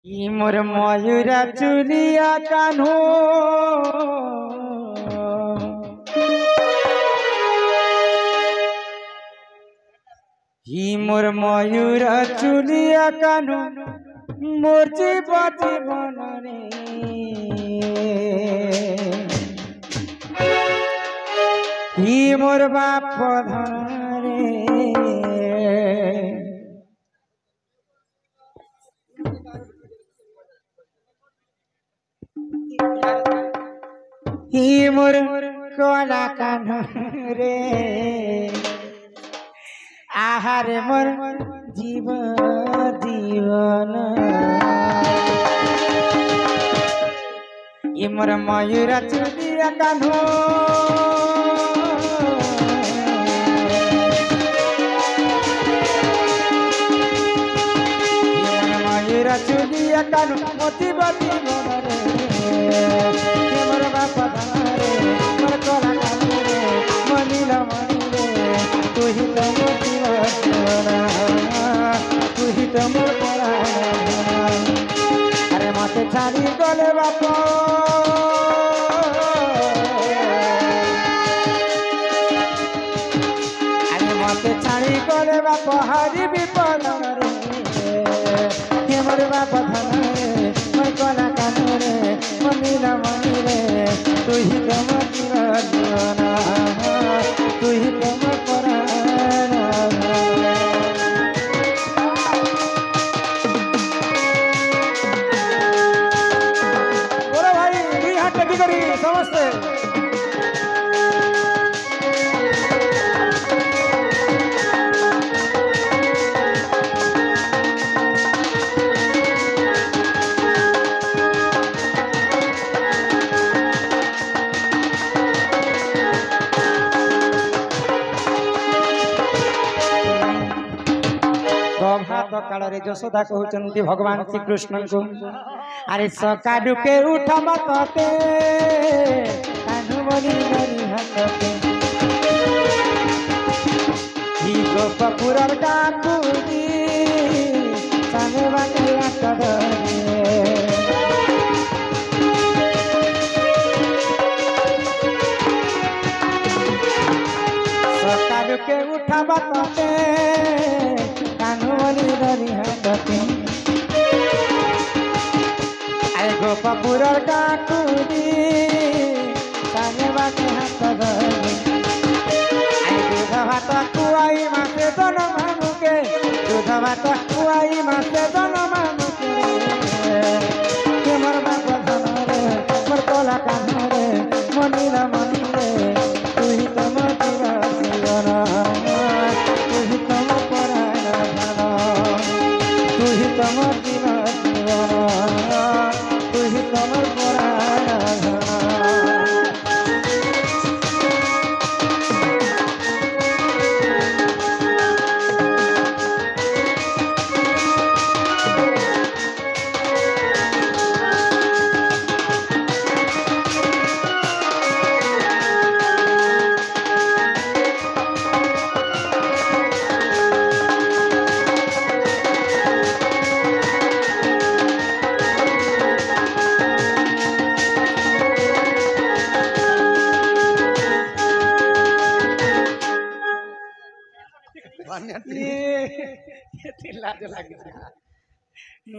মোর ময়ূরা চুলিয়া কানু মোর ময়ূরা চুলিয়া কানু মোর জীবন রে মোর বাপ ধরে মোর কলা কান রে আহারে মোর জীবন মোর ময়ূরা চুলিয়া কানু ময়ূরা চুলিয়া কানু মতি বতি মরে মোর বাপা ধারে মোর কলা কানু রে মনিল মনিলে তুহি তো মোর জীবন তুহি তো মোর পরাণ আরে মতে ছাড়ি গলে বাপ আরে মতে ছাড়ি গলে বাপ হারি বিপদ রে মোর বাপ ধরে মোর কলা কানু রে মনিল মনিলে তুহি তো মোর জীবন তুহি তো মোর পরাণ समझते प्रभात काल यशोदा कहते भगवान श्री कृष्ण को अरे सकाडू के उठ मते गोपपुरर डाकुदी साने बाटे सकाडू के उठ मते कानूनी धरी हाथते गोपपुरर डाकुदी साने बाटे हाथ धरी दूध भात खुआई मासे जन मामुके दूध भात खुआई मासे जन मामुके मोर बाप धरे मोर कला कान रे मनिल मनिले तुही तो मोर जीवन तुही तो मोर पराण धन तुही तो मोर जीवन तुही तो मोर पराण धन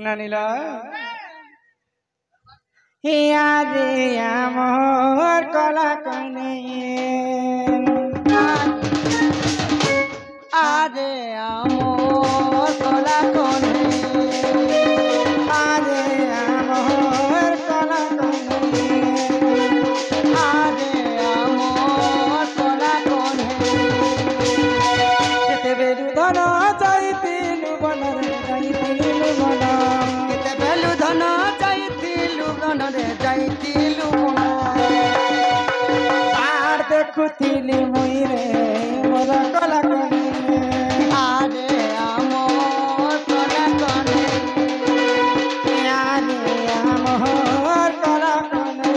नानीला रे आमर कला कने आरे आमर कला कने आरे आमर कला कने आरे आमर कला कने केते बेलु धन जाइतिलु बनर जाइतिलु बन केते बेलु धन जाइतिलु बनरे जाइतिलु तार देखुतिली मुई रे मोर कला कने आरे आमर कला कने आरे आमर कला कने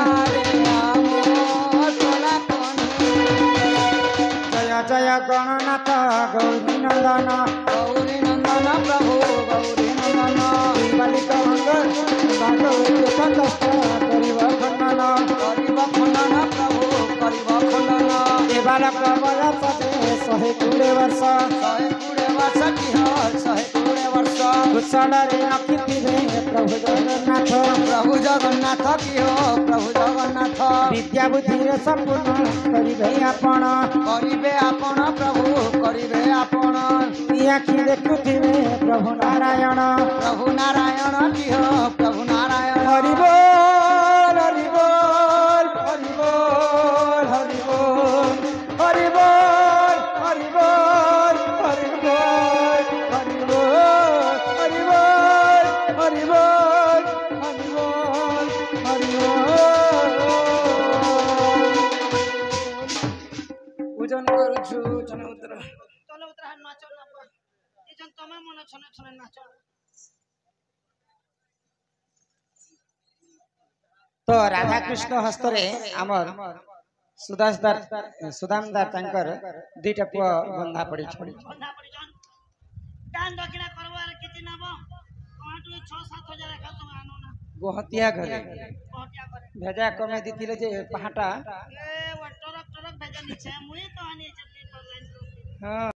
आरे आमर कला कने जय जय गणनाथ गौरी नंदन प्रभु गौरी नंदन कष्ट करिब खंडन प्रभु करिब खंडन ए बालक बयस दे 120 वर्ष 120 वर्ष की हो 120 वर्ष कुशलरे रखिथिबे प्रभु जगन्नाथ की हो प्रभु जगन्नाथ विद्या बुद्धि रे संपूर्ण करिबे आपण प्रभु करिबे आपण आखि देखुथिबे प्रभु नारायण की हो प्रभु नारायण हरि बोल हरि बोल हरि बोल हरि बोल हरि बोल हरि बोल हरि बोल हरि बोल हरि बोल हरि बोल हरि बोल पूजन करूछु चने उतर नाच तमे मन छने छने नाच तो राधा कृष्ण हस्तरे आमर सुदामदार तांकर दुईटा पुआ बंधा पड़ी छोड़ी दान दक्षिणा करवार किति नब कमाटु 6-7 हजार का तो आनो ना गोहतिया घरे भेजा कमे दिथिले जे पहाटा ए वो टरक भेजा निचे मुई तो आनी चटनी पर लाइन हां।